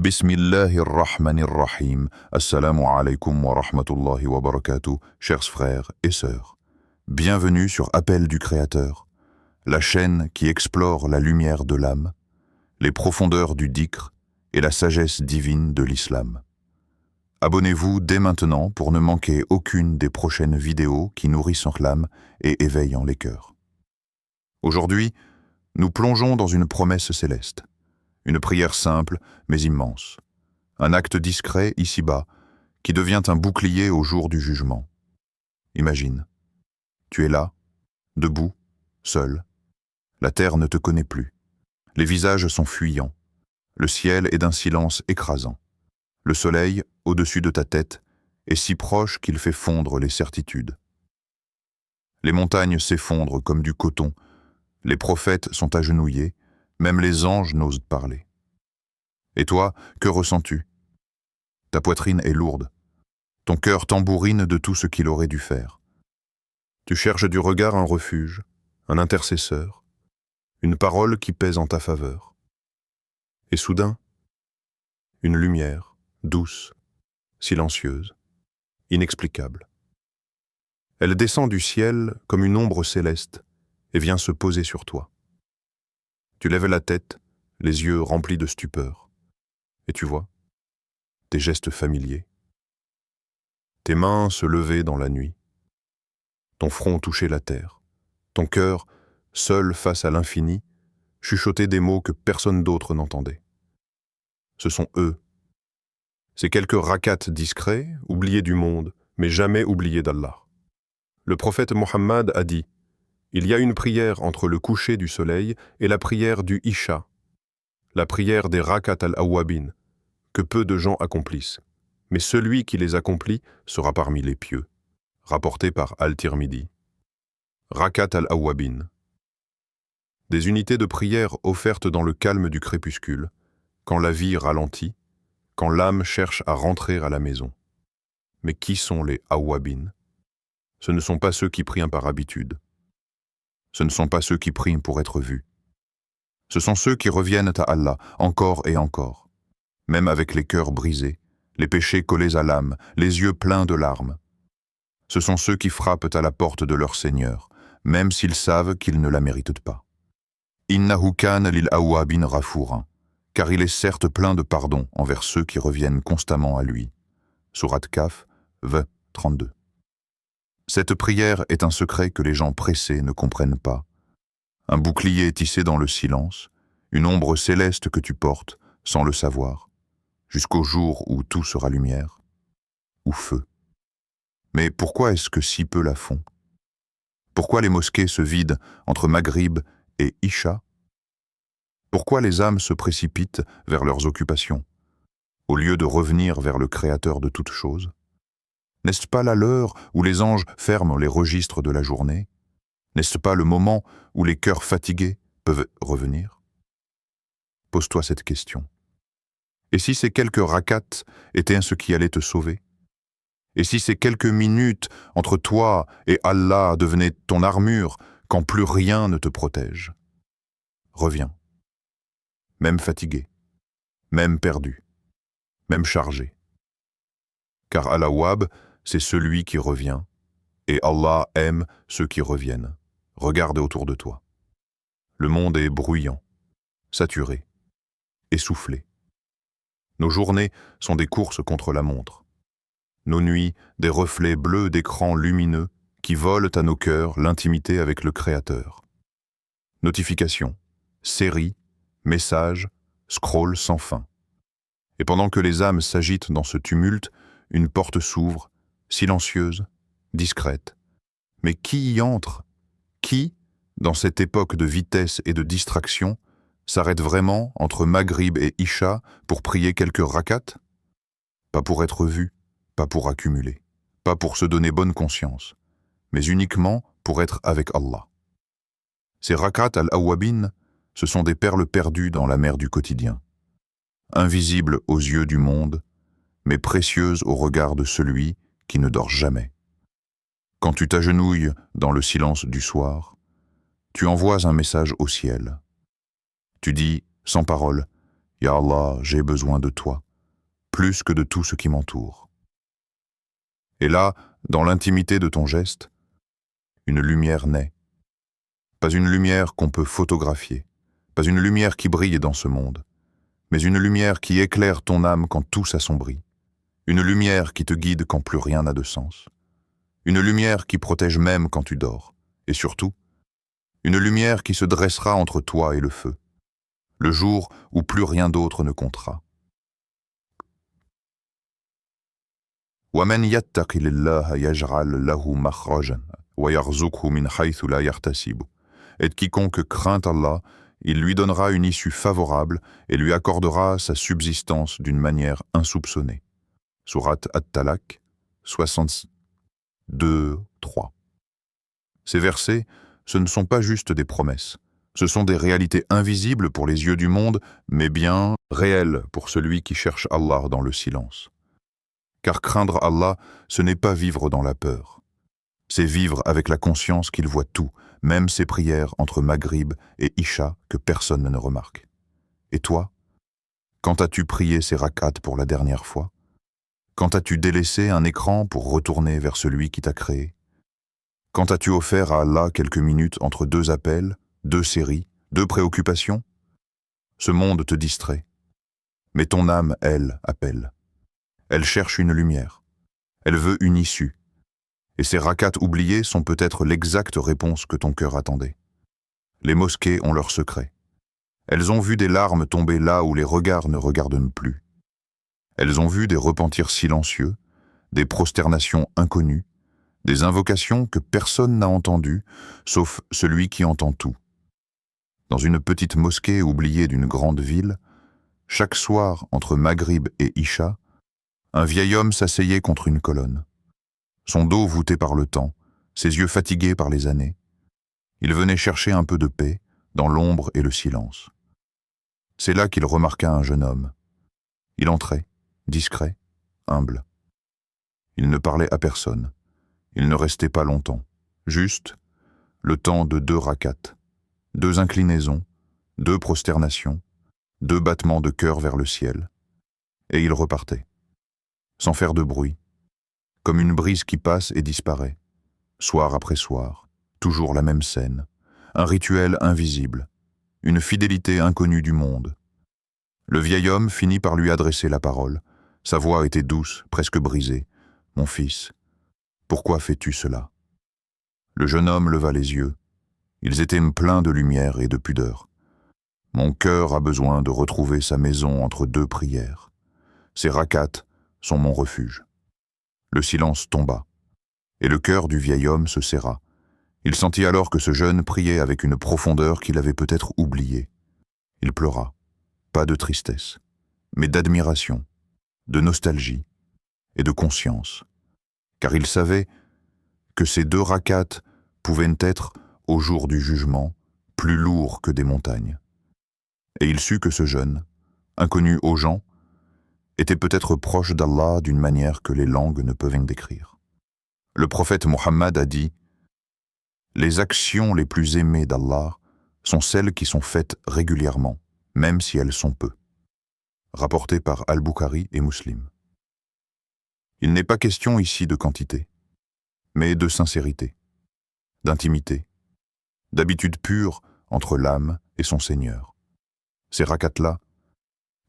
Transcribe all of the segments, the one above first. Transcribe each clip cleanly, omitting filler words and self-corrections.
Bismillahirrahmanirrahim. Assalamu alaikum wa rahmatullahi wa barakatuh, chers frères et sœurs. Bienvenue sur Appel du Créateur, la chaîne qui explore la lumière de l'âme, les profondeurs du dhikr et la sagesse divine de l'islam. Abonnez-vous dès maintenant pour ne manquer aucune des prochaines vidéos qui nourrissent l'âme et éveillent les cœurs. Aujourd'hui, nous plongeons dans une promesse céleste. Une prière simple, mais immense. Un acte discret, ici-bas, qui devient un bouclier au jour du jugement. Imagine, tu es là, debout, seul. La terre ne te connaît plus. Les visages sont fuyants. Le ciel est d'un silence écrasant. Le soleil, au-dessus de ta tête, est si proche qu'il fait fondre les certitudes. Les montagnes s'effondrent comme du coton. Les prophètes sont agenouillés. Même les anges n'osent parler. Et toi, que ressens-tu? Ta poitrine est lourde. Ton cœur tambourine de tout ce qu'il aurait dû faire. Tu cherches du regard un refuge, un intercesseur, une parole qui pèse en ta faveur. Et soudain, une lumière, douce, silencieuse, inexplicable. Elle descend du ciel comme une ombre céleste et vient se poser sur toi. Tu lèves la tête, les yeux remplis de stupeur. Et tu vois, tes gestes familiers. Tes mains se lever dans la nuit. Ton front toucher la terre. Ton cœur, seul face à l'infini, chuchoter des mots que personne d'autre n'entendait. Ce sont eux. Ces quelques rakats discrets, oubliés du monde, mais jamais oubliés d'Allah. Le prophète Mohammed a dit: il y a une prière entre le coucher du soleil et la prière du Isha, la prière des Rakat al-Awwabin, que peu de gens accomplissent. Mais celui qui les accomplit sera parmi les pieux. Rapporté par Al-Tirmidhi. Rakat al-Awwabin. Des unités de prière offertes dans le calme du crépuscule, quand la vie ralentit, quand l'âme cherche à rentrer à la maison. Mais qui sont les Awwabin? Ce ne sont pas ceux qui prient par habitude. Ce ne sont pas ceux qui prient pour être vus. Ce sont ceux qui reviennent à Allah encore et encore, même avec les cœurs brisés, les péchés collés à l'âme, les yeux pleins de larmes. Ce sont ceux qui frappent à la porte de leur Seigneur, même s'ils savent qu'ils ne la méritent pas. Innahu kana lil awwabin ghafouran, car il est certes plein de pardon envers ceux qui reviennent constamment à lui. Sourate Kaf, v. 32. Cette prière est un secret que les gens pressés ne comprennent pas. Un bouclier tissé dans le silence, une ombre céleste que tu portes, sans le savoir, jusqu'au jour où tout sera lumière, ou feu. Mais pourquoi est-ce que si peu la font? Pourquoi les mosquées se vident entre Maghrib et Isha? Pourquoi les âmes se précipitent vers leurs occupations, au lieu de revenir vers le Créateur de toutes choses? N'est-ce pas là l'heure où les anges ferment les registres de la journée? N'est-ce pas le moment où les cœurs fatigués peuvent revenir? Pose-toi cette question. Et si ces quelques rakats étaient ce qui allait te sauver? Et si ces quelques minutes entre toi et Allah devenaient ton armure quand plus rien ne te protège? Reviens. Même fatigué, même perdu, même chargé. Car Al-Awwab, c'est celui qui revient, et Allah aime ceux qui reviennent. Regarde autour de toi. Le monde est bruyant, saturé, essoufflé. Nos journées sont des courses contre la montre. Nos nuits, des reflets bleus d'écrans lumineux qui volent à nos cœurs l'intimité avec le Créateur. Notifications, séries, messages, scrolls sans fin. Et pendant que les âmes s'agitent dans ce tumulte, une porte s'ouvre, silencieuse, discrète. Mais qui y entre? Qui, dans cette époque de vitesse et de distraction, s'arrête vraiment entre Maghrib et Isha pour prier quelques rakats? Pas pour être vu, pas pour accumuler, pas pour se donner bonne conscience, mais uniquement pour être avec Allah. Ces rakats al-Awwabin, ce sont des perles perdues dans la mer du quotidien, invisibles aux yeux du monde, mais précieuses au regard de celui qui ne dort jamais. Quand tu t'agenouilles dans le silence du soir, tu envoies un message au ciel. Tu dis, sans parole, Ya Allah, j'ai besoin de toi, plus que de tout ce qui m'entoure. Et là, dans l'intimité de ton geste, une lumière naît. Pas une lumière qu'on peut photographier, pas une lumière qui brille dans ce monde, mais une lumière qui éclaire ton âme quand tout s'assombrit, une lumière qui te guide quand plus rien n'a de sens, une lumière qui protège même quand tu dors, et surtout, une lumière qui se dressera entre toi et le feu, le jour où plus rien d'autre ne comptera. وَمَنْ يَتَّقِ اللَّهَ يَجْعَلْ لَهُ مَخْرَجًا وَيَرْزُقْهُ مِنْ حَيْثُ لَا يَحْتَسِبُ. Et quiconque craint Allah, il lui donnera une issue favorable et lui accordera sa subsistance d'une manière insoupçonnée. Sourate At-Talaq, 62-3. Ces versets, ce ne sont pas juste des promesses. Ce sont des réalités invisibles pour les yeux du monde, mais bien réelles pour celui qui cherche Allah dans le silence. Car craindre Allah, ce n'est pas vivre dans la peur. C'est vivre avec la conscience qu'il voit tout, même ses prières entre Maghrib et Isha que personne ne remarque. Et toi, quand as-tu prié ces rak'at pour la dernière fois? Quand as-tu délaissé un écran pour retourner vers celui qui t'a créé? Quand as-tu offert à Allah quelques minutes entre deux appels, deux séries, deux préoccupations? Ce monde te distrait. Mais ton âme, elle, appelle. Elle cherche une lumière. Elle veut une issue. Et ces rak'at oubliés sont peut-être l'exacte réponse que ton cœur attendait. Les mosquées ont leurs secrets. Elles ont vu des larmes tomber là où les regards ne regardent plus. Elles ont vu des repentirs silencieux, des prosternations inconnues, des invocations que personne n'a entendues, sauf celui qui entend tout. Dans une petite mosquée oubliée d'une grande ville, chaque soir, entre Maghrib et Isha, un vieil homme s'asseyait contre une colonne. Son dos voûté par le temps, ses yeux fatigués par les années. Il venait chercher un peu de paix dans l'ombre et le silence. C'est là qu'il remarqua un jeune homme. Il entrait, discret, humble. Il ne parlait à personne. Il ne restait pas longtemps. Juste le temps de 2 rak'at, 2 inclinaisons, 2 prosternations, 2 battements de cœur vers le ciel. Et il repartait, sans faire de bruit, comme une brise qui passe et disparaît, soir après soir, toujours la même scène, un rituel invisible, une fidélité inconnue du monde. Le vieil homme finit par lui adresser la parole. Sa voix était douce, presque brisée. « Mon fils, pourquoi fais-tu cela ?» Le jeune homme leva les yeux. Ils étaient pleins de lumière et de pudeur. « Mon cœur a besoin de retrouver sa maison entre 2 prières. Ces rak'at sont mon refuge. » Le silence tomba, et le cœur du vieil homme se serra. Il sentit alors que ce jeune priait avec une profondeur qu'il avait peut-être oubliée. Il pleura, pas de tristesse, mais d'admiration, de nostalgie et de conscience, car il savait que ces 2 rak'at pouvaient être, au jour du jugement, plus lourds que des montagnes. Et il sut que ce jeune, inconnu aux gens, était peut-être proche d'Allah d'une manière que les langues ne peuvent décrire. Le prophète Mohammed a dit « Les actions les plus aimées d'Allah sont celles qui sont faites régulièrement, même si elles sont peu. » Rapporté par Al-Bukhari et Muslim. Il n'est pas question ici de quantité, mais de sincérité, d'intimité, d'habitude pure entre l'âme et son Seigneur. Ces rak'at-là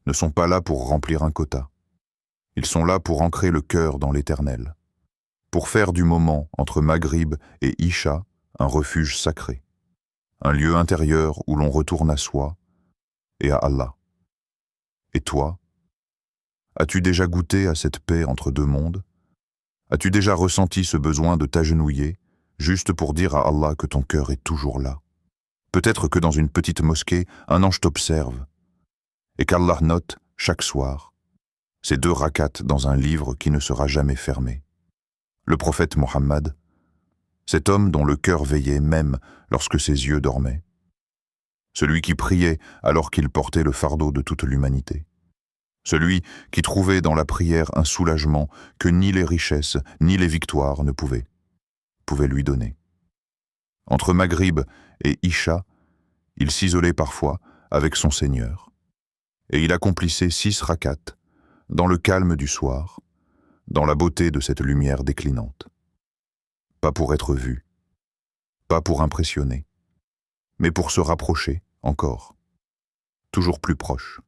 ne sont pas là pour remplir un quota. Ils sont là pour ancrer le cœur dans l'Éternel, pour faire du moment entre Maghrib et Isha un refuge sacré, un lieu intérieur où l'on retourne à soi et à Allah. Et toi, as-tu déjà goûté à cette paix entre 2 mondes? As-tu déjà ressenti ce besoin de t'agenouiller, juste pour dire à Allah que ton cœur est toujours là? Peut-être que dans une petite mosquée, un ange t'observe, et qu'Allah note, chaque soir, ces 2 rak'at dans un livre qui ne sera jamais fermé. Le prophète Mohammed, cet homme dont le cœur veillait même lorsque ses yeux dormaient, celui qui priait alors qu'il portait le fardeau de toute l'humanité, celui qui trouvait dans la prière un soulagement que ni les richesses ni les victoires ne pouvaient lui donner. Entre Maghrib et Isha, il s'isolait parfois avec son Seigneur. et il accomplissait 6 rakats, dans le calme du soir, dans la beauté de cette lumière déclinante. Pas pour être vu, pas pour impressionner, mais pour se rapprocher encore, toujours plus proche.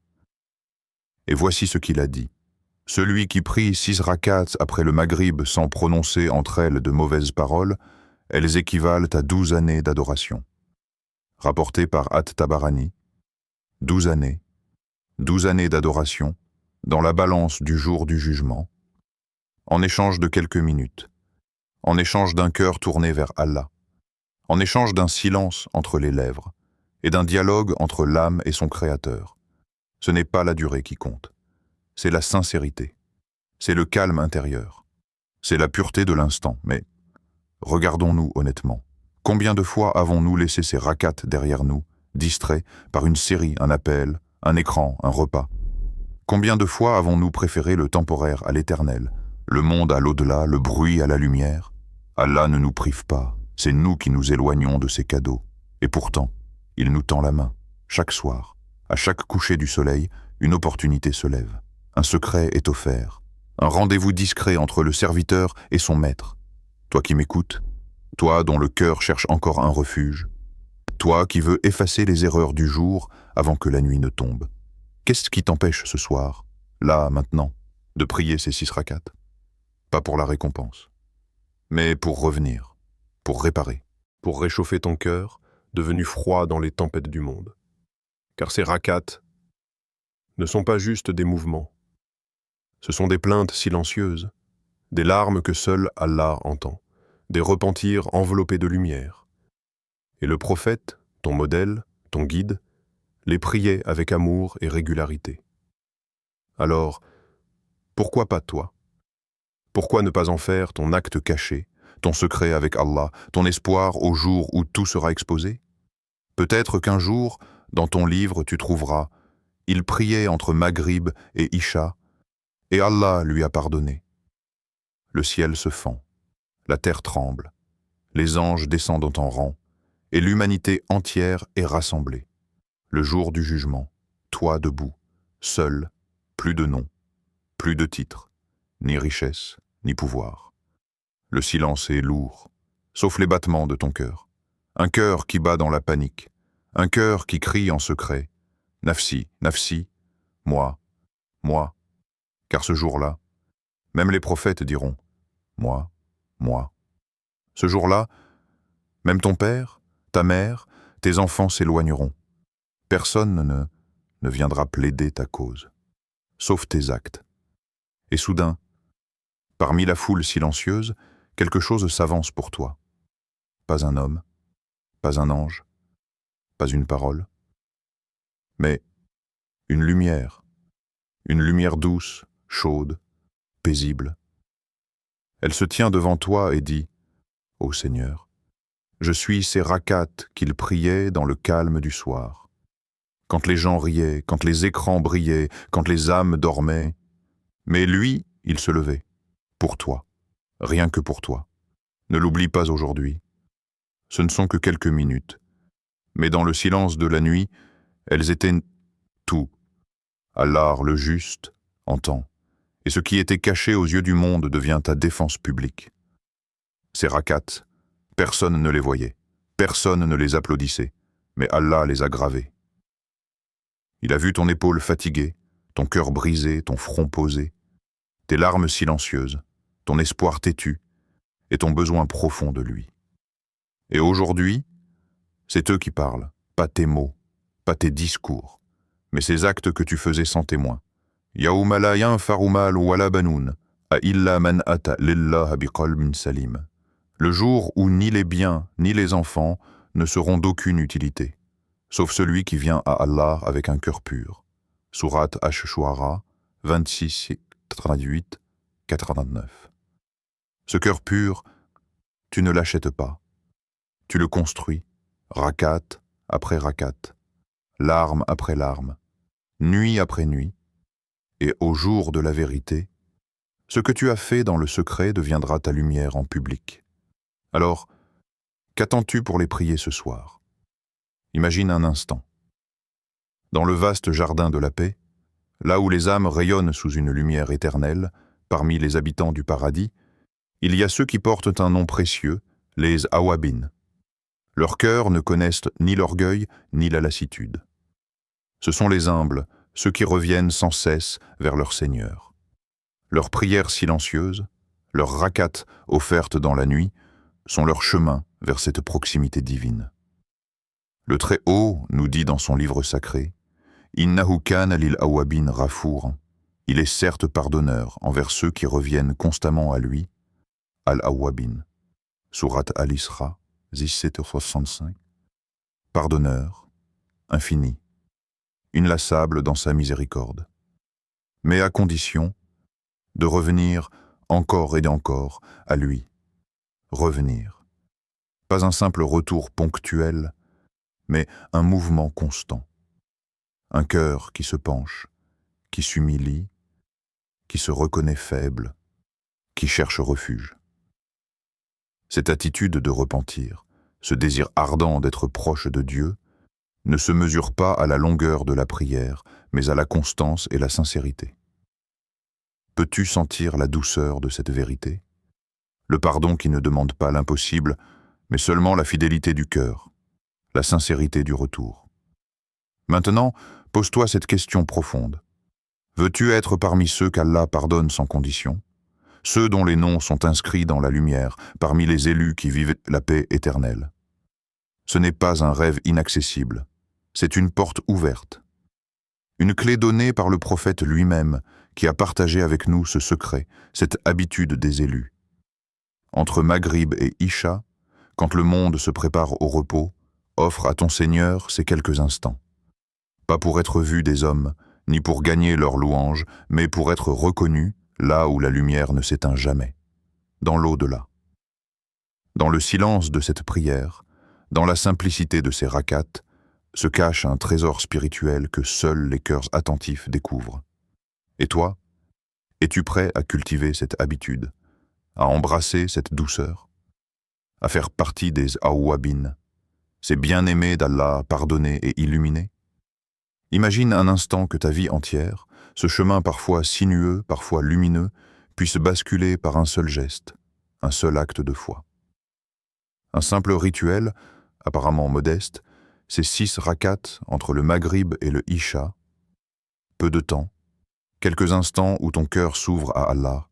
Et voici ce qu'il a dit. Celui qui prie 6 rakats après le Maghrib sans prononcer entre elles de mauvaises paroles, elles équivalent à 12 années d'adoration. Rapporté par At-Tabarani, 12 années, 12 années d'adoration, dans la balance du jour du jugement, en échange de quelques minutes, en échange d'un cœur tourné vers Allah, en échange d'un silence entre les lèvres et d'un dialogue entre l'âme et son Créateur. Ce n'est pas la durée qui compte, c'est la sincérité, c'est le calme intérieur, c'est la pureté de l'instant. Mais regardons-nous honnêtement. Combien de fois avons-nous laissé ces rakats derrière nous, distraits par une série, un appel, un écran, un repas? Combien de fois avons-nous préféré le temporaire à l'éternel, le monde à l'au-delà, le bruit à la lumière? Allah ne nous prive pas, c'est nous qui nous éloignons de ses cadeaux. Et pourtant, il nous tend la main. Chaque soir, à chaque coucher du soleil, une opportunité se lève. Un secret est offert. Un rendez-vous discret entre le serviteur et son maître. Toi qui m'écoutes, toi dont le cœur cherche encore un refuge, toi qui veux effacer les erreurs du jour avant que la nuit ne tombe. Qu'est-ce qui t'empêche ce soir, là, maintenant, de prier ces 6 rakats? Pas pour la récompense, mais pour revenir, pour réparer, pour réchauffer ton cœur, devenu froid dans les tempêtes du monde. Car ces rakats ne sont pas juste des mouvements. Ce sont des plaintes silencieuses, des larmes que seul Allah entend, des repentirs enveloppés de lumière. Et le prophète, ton modèle, ton guide, les priait avec amour et régularité. Alors, pourquoi pas toi? Pourquoi ne pas en faire ton acte caché, ton secret avec Allah, ton espoir au jour où tout sera exposé? Peut-être qu'un jour, dans ton livre, tu trouveras « Il priait entre Maghrib et Isha, et Allah lui a pardonné. » Le ciel se fend, la terre tremble, les anges descendent en rang, et l'humanité entière est rassemblée. Le jour du jugement, toi debout, seul, plus de nom, plus de titre, ni richesse, ni pouvoir. Le silence est lourd, sauf les battements de ton cœur. Un cœur qui bat dans la panique, un cœur qui crie en secret « Nafsi, Nafsi, moi, moi ». Car ce jour-là, même les prophètes diront « Moi, moi ». Ce jour-là, même ton père, ta mère, tes enfants s'éloigneront. Personne ne viendra plaider ta cause, sauf tes actes. Et soudain, parmi la foule silencieuse, quelque chose s'avance pour toi. Pas un homme, pas un ange, pas une parole, mais une lumière douce, chaude, paisible. Elle se tient devant toi et dit « Ô Seigneur, je suis ces rakats qu'il priait dans le calme du soir. Quand les gens riaient, quand les écrans brillaient, quand les âmes dormaient. Mais lui, il se levait. Pour toi. Rien que pour toi. Ne l'oublie pas aujourd'hui. Ce ne sont que quelques minutes. Mais dans le silence de la nuit, elles étaient tout. Allah, le juste, entend. Et ce qui était caché aux yeux du monde devient ta défense publique. Ces rakats, personne ne les voyait. Personne ne les applaudissait. Mais Allah les a gravés. Il a vu ton épaule fatiguée, ton cœur brisé, ton front posé, tes larmes silencieuses, ton espoir têtu et ton besoin profond de lui. Et aujourd'hui, c'est eux qui parlent, pas tes mots, pas tes discours, mais ces actes que tu faisais sans témoin. Yaouma la yanfa'u mal wala banoun, a illa man ata lillahi biqalbin salim. Le jour où ni les biens ni les enfants ne seront d'aucune utilité, sauf celui qui vient à Allah avec un cœur pur. Sourate Ash-Shu'ara, 26, 38, 89. Ce cœur pur, tu ne l'achètes pas. Tu le construis, rakat après rakat, larme après larme, nuit après nuit, et au jour de la vérité, ce que tu as fait dans le secret deviendra ta lumière en public. Alors, qu'attends-tu pour les prier ce soir? Imagine un instant. Dans le vaste jardin de la paix, Là où les âmes rayonnent sous une lumière éternelle, parmi les habitants du paradis, il y a ceux qui portent un nom précieux, les Awabin. Leurs cœurs ne connaissent ni l'orgueil ni la lassitude. Ce sont les humbles, ceux qui reviennent sans cesse vers leur Seigneur. Leurs prières silencieuses, leurs rakats offertes dans la nuit, sont leur chemin vers cette proximité divine. Le Très-Haut nous dit dans son livre sacré « Innahu kana lil awabin rafour » Il est certes pardonneur envers ceux qui reviennent constamment à lui, Al-Awwabin, Sourate Al-Isra, 1765. Pardonneur, infini, inlassable dans sa miséricorde. Mais à condition de revenir encore et encore à lui. Revenir. Pas un simple retour ponctuel, mais un mouvement constant. Un cœur qui se penche, qui s'humilie, qui se reconnaît faible, qui cherche refuge. Cette attitude de repentir, ce désir ardent d'être proche de Dieu, ne se mesure pas à la longueur de la prière, mais à la constance et la sincérité. Peux-tu sentir la douceur de cette vérité? Le pardon qui ne demande pas l'impossible, mais seulement la fidélité du cœur, la sincérité du retour. Maintenant, pose-toi cette question profonde. Veux-tu être parmi ceux qu'Allah pardonne sans condition? Ceux dont les noms sont inscrits dans la lumière, parmi les élus qui vivent la paix éternelle. Ce n'est pas un rêve inaccessible, c'est une porte ouverte. Une clé donnée par le prophète lui-même, qui a partagé avec nous ce secret, cette habitude des élus. Entre Maghrib et Isha, quand le monde se prépare au repos, offre à ton Seigneur ces quelques instants. Pas pour être vu des hommes, ni pour gagner leur louange, mais pour être reconnu là où la lumière ne s'éteint jamais, dans l'au-delà. Dans le silence de cette prière, dans la simplicité de ces rakats, se cache un trésor spirituel que seuls les cœurs attentifs découvrent. Et toi, es-tu prêt à cultiver cette habitude, à embrasser cette douceur, à faire partie des Awwabin, ces bien-aimés d'Allah pardonnés et illuminés? Imagine un instant que ta vie entière, ce chemin parfois sinueux, parfois lumineux, puisse basculer par un seul geste, un seul acte de foi. Un simple rituel, apparemment modeste, ces 6 rakats entre le Maghrib et le Isha, peu de temps, quelques instants où ton cœur s'ouvre à Allah,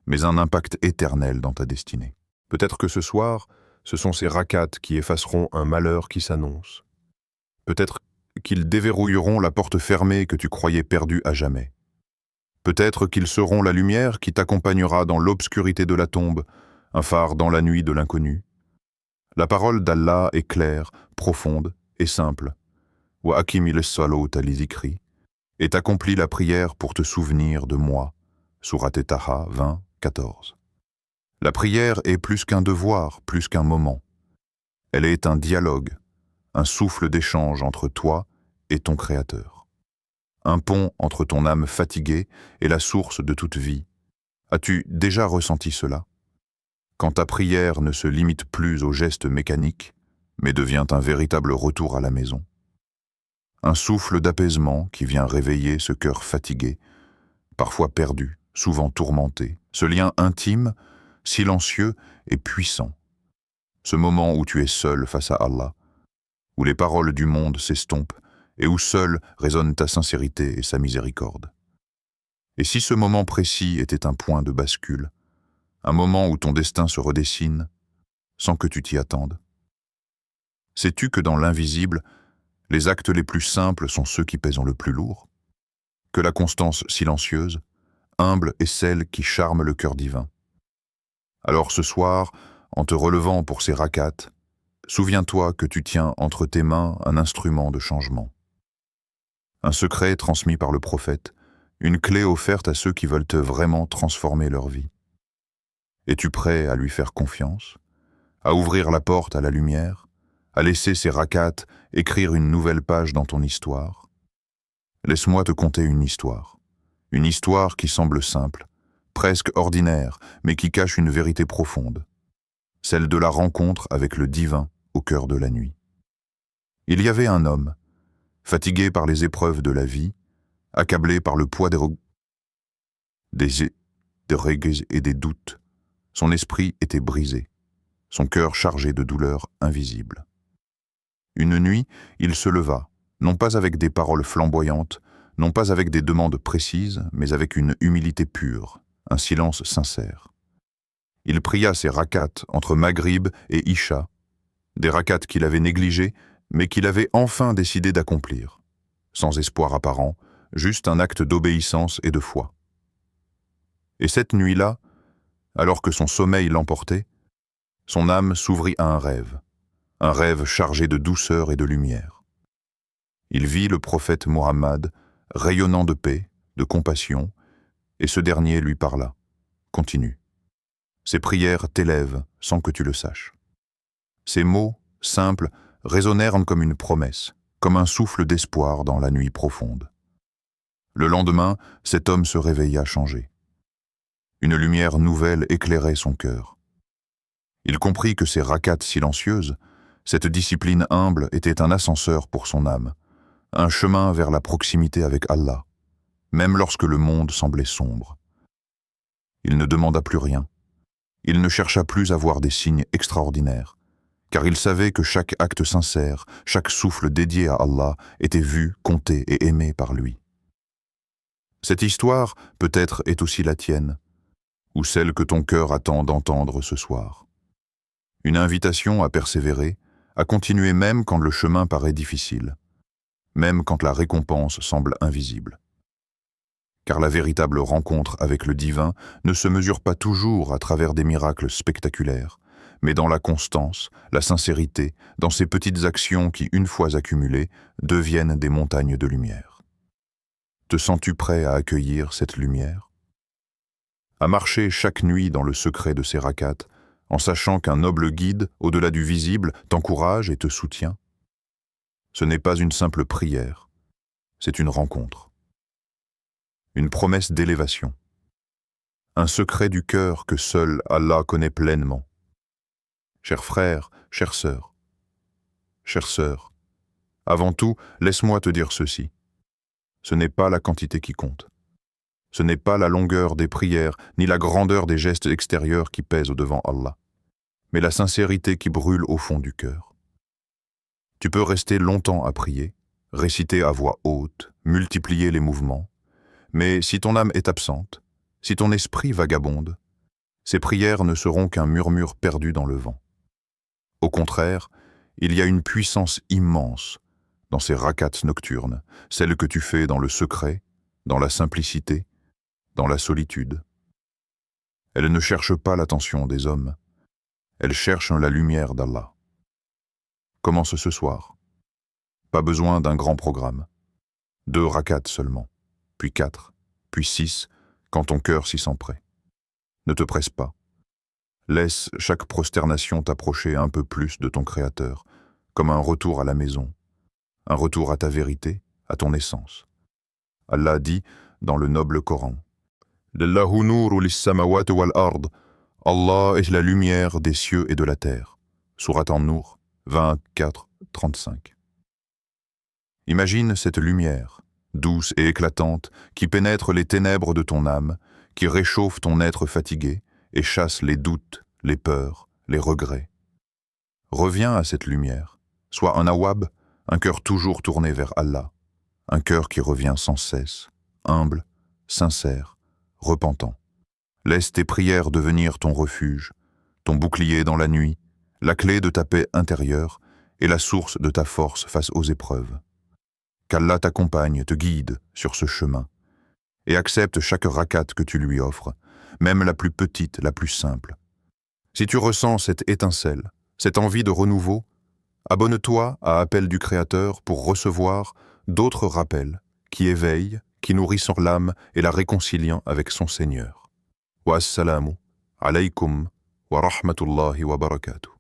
mais un impact éternel dans ta destinée. Peut-être que ce soir, ce sont ces rakats qui effaceront un malheur qui s'annonce. Peut-être qu'ils déverrouilleront la porte fermée que tu croyais perdue à jamais. Peut-être qu'ils seront la lumière qui t'accompagnera dans l'obscurité de la tombe, un phare dans la nuit de l'inconnu. La parole d'Allah est claire, profonde et simple. Wa aqimi lis-salata li dhikri, et t'accomplis la prière pour te souvenir de moi. Sourate Taha 20, 14. La prière est plus qu'un devoir, plus qu'un moment. Elle est un dialogue, un souffle d'échange entre toi et ton Créateur. Un pont entre ton âme fatiguée et la source de toute vie. As-tu déjà ressenti cela? Quand ta prière ne se limite plus aux gestes mécaniques, mais devient un véritable retour à la maison. Un souffle d'apaisement qui vient réveiller ce cœur fatigué, parfois perdu, souvent tourmenté. Ce lien intime, silencieux et puissant. Ce moment où tu es seul face à Allah, où les paroles du monde s'estompent et où seule résonne ta sincérité et sa miséricorde. Et si ce moment précis était un point de bascule, un moment où ton destin se redessine, sans que tu t'y attendes? Sais-tu que dans l'invisible, les actes les plus simples sont ceux qui pèsent le plus lourd? Que la constance silencieuse, humble est celle qui charme le cœur divin. Alors ce soir, en te relevant pour ces rakats, souviens-toi que tu tiens entre tes mains un instrument de changement. Un secret transmis par le prophète, une clé offerte à ceux qui veulent vraiment transformer leur vie. Es-tu prêt à lui faire confiance, à ouvrir la porte à la lumière, à laisser ces rakats écrire une nouvelle page dans ton histoire? Laisse-moi te conter une histoire qui semble simple, presque ordinaire, mais qui cache une vérité profonde, celle de la rencontre avec le divin au cœur de la nuit. Il y avait un homme, fatigué par les épreuves de la vie, Accablé par le poids des règles et des doutes, son esprit était brisé, son cœur chargé de douleurs invisibles. Une nuit, il se leva, non pas avec des paroles flamboyantes, non pas avec des demandes précises, mais avec une humilité pure, un silence sincère. Il pria ses rakats entre Maghrib et Isha, des rakats qu'il avait négligés, mais qu'il avait enfin décidé d'accomplir, sans espoir apparent, juste un acte d'obéissance et de foi. Et cette nuit-là, alors que son sommeil l'emportait, son âme s'ouvrit à un rêve chargé de douceur et de lumière. Il vit le prophète Mohammed, rayonnant de paix, de compassion, et ce dernier lui parla. Continue. Ses prières t'élèvent sans que tu le saches. Ces mots, simples, résonnèrent comme une promesse, comme un souffle d'espoir dans la nuit profonde. Le lendemain, cet homme se réveilla changé. Une lumière nouvelle éclairait son cœur. Il comprit que ces rakats silencieuses, cette discipline humble était un ascenseur pour son âme, un chemin vers la proximité avec Allah, même lorsque le monde semblait sombre. Il ne demanda plus rien. Il ne chercha plus à voir des signes extraordinaires, car il savait que chaque acte sincère, chaque souffle dédié à Allah était vu, compté et aimé par lui. Cette histoire, peut-être, est aussi la tienne, ou celle que ton cœur attend d'entendre ce soir. Une invitation à persévérer, à continuer même quand le chemin paraît difficile, même quand la récompense semble invisible. Car la véritable rencontre avec le divin ne se mesure pas toujours à travers des miracles spectaculaires, mais dans la constance, la sincérité, dans ces petites actions qui, une fois accumulées, deviennent des montagnes de lumière. Te sens-tu prêt à accueillir cette lumière? À marcher chaque nuit dans le secret de ces rakats, en sachant qu'un noble guide, au-delà du visible, t'encourage et te soutient? Ce n'est pas une simple prière, c'est une rencontre. Une promesse d'élévation. Un secret du cœur que seul Allah connaît pleinement. Chers frères, chères sœurs, avant tout, laisse-moi te dire ceci. Ce n'est pas la quantité qui compte. Ce n'est pas la longueur des prières, ni la grandeur des gestes extérieurs qui pèsent devant Allah, mais la sincérité qui brûle au fond du cœur. Tu peux rester longtemps à prier, réciter à voix haute, multiplier les mouvements, mais si ton âme est absente, si ton esprit vagabonde, ces prières ne seront qu'un murmure perdu dans le vent. Au contraire, il y a une puissance immense dans ces rakats nocturnes, celles que tu fais dans le secret, dans la simplicité, dans la solitude. Elles ne cherchent pas l'attention des hommes, elles cherchent la lumière d'Allah. Commence ce soir. Pas besoin d'un grand programme. 2 rakats seulement, puis 4, puis 6, quand ton cœur s'y sent prêt. Ne te presse pas. Laisse chaque prosternation t'approcher un peu plus de ton Créateur, comme un retour à la maison, un retour à ta vérité, à ton essence. Allah dit dans le noble Coran, « Lillahu nuru lis-samawati wal-ard » Allah est la lumière des cieux et de la terre. Sourate An-Nur 24-35. Imagine cette lumière, douce et éclatante, qui pénètre les ténèbres de ton âme, qui réchauffe ton être fatigué et chasse les doutes, les peurs, les regrets. Reviens à cette lumière, sois un awab, un cœur toujours tourné vers Allah, un cœur qui revient sans cesse, humble, sincère, repentant. Laisse tes prières devenir ton refuge, ton bouclier dans la nuit, la clé de ta paix intérieure et la source de ta force face aux épreuves. Qu'Allah t'accompagne, te guide sur ce chemin et accepte chaque rakat que tu lui offres, même la plus petite, la plus simple. Si tu ressens cette étincelle, cette envie de renouveau, abonne-toi à Appel du Créateur pour recevoir d'autres rappels qui éveillent, qui nourrissent l'âme et la réconciliant avec son Seigneur. Wa assalamu alaykum wa rahmatullahi wa barakatuh.